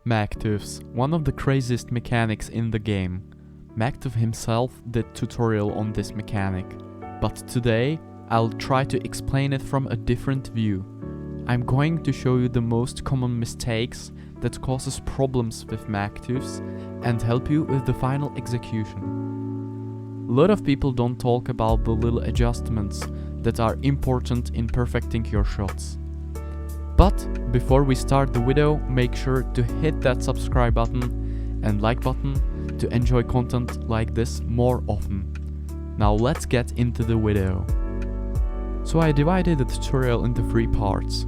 Maktufs, one of the craziest mechanics in the game. Maktuf himself did tutorial on this mechanic, but today I'll try to explain it from a different view. I'm going to show you the most common mistakes that causes problems with Maktufs and help you with the final execution. A lot of people don't talk about the little adjustments that are important in perfecting your shots. But before we start the video, make sure to hit that subscribe button and like button to enjoy content like this more often. Now let's get into the video. So I divided the tutorial into 3 parts.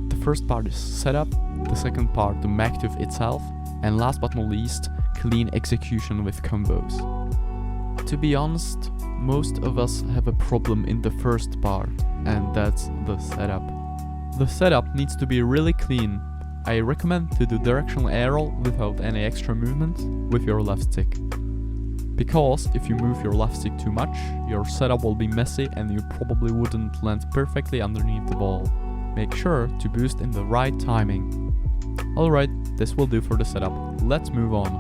The first part is setup, the second part the Maktuf itself, and last but not least, clean execution with combos. To be honest, most of us have a problem in the first part, and that's the setup. The setup needs to be really clean. I recommend to do directional arrow without any extra movement with your left stick. Because if you move your left stick too much, your setup will be messy and you probably wouldn't land perfectly underneath the ball. Make sure to boost in the right timing. Alright, this will do for the setup. Let's move on.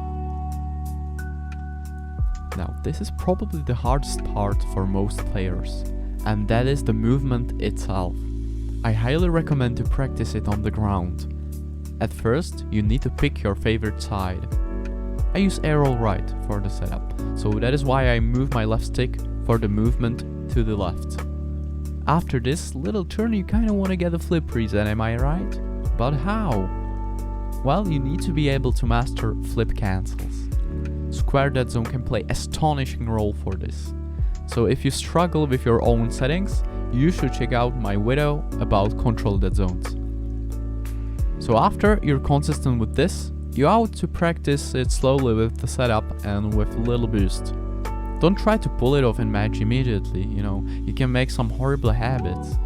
Now, this is probably the hardest part for most players, and that is the movement itself. I highly recommend to practice it on the ground. At first, you need to pick your favorite side. I use arrow right for the setup, so that is why I move my left stick for the movement to the left. After this little turn you kinda wanna get a flip reset, am I right? But how? Well, you need to be able to master flip cancels. Square Dead Zone can play astonishing role for this. So if you struggle with your own settings, you should check out my video about control dead zones. So after you're consistent with this, you ought to practice it slowly with the setup and with a little boost. Don't try to pull it off in match immediately, you can make some horrible habits.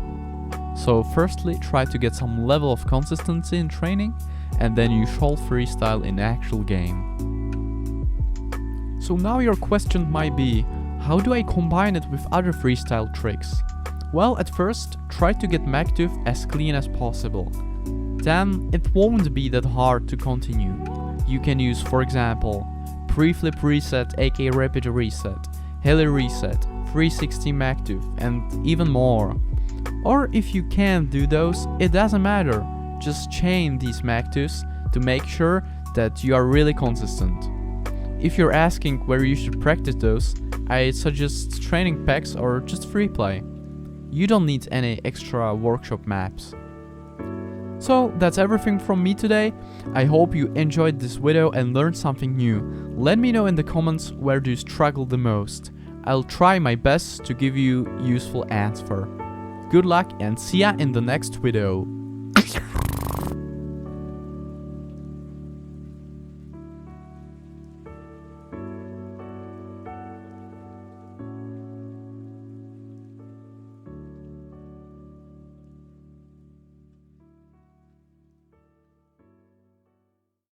So firstly, try to get some level of consistency in training, and then you shall freestyle in actual game. So now your question might be, how do I combine it with other freestyle tricks? Well, at first, try to get Maktuf as clean as possible. Then it won't be that hard to continue. You can use, for example, pre-flip reset aka rapid reset, heli reset, 360 Maktuf, and even more. Or if you can't do those, it doesn't matter. Just chain these Maktufs to make sure that you are really consistent. If you're asking where you should practice those, I suggest training packs or just free play. You don't need any extra workshop maps. So that's everything from me today. I hope you enjoyed this video and learned something new. Let me know in the comments where do you struggle the most. I'll try my best to give you useful answer. Good luck and see ya in the next video.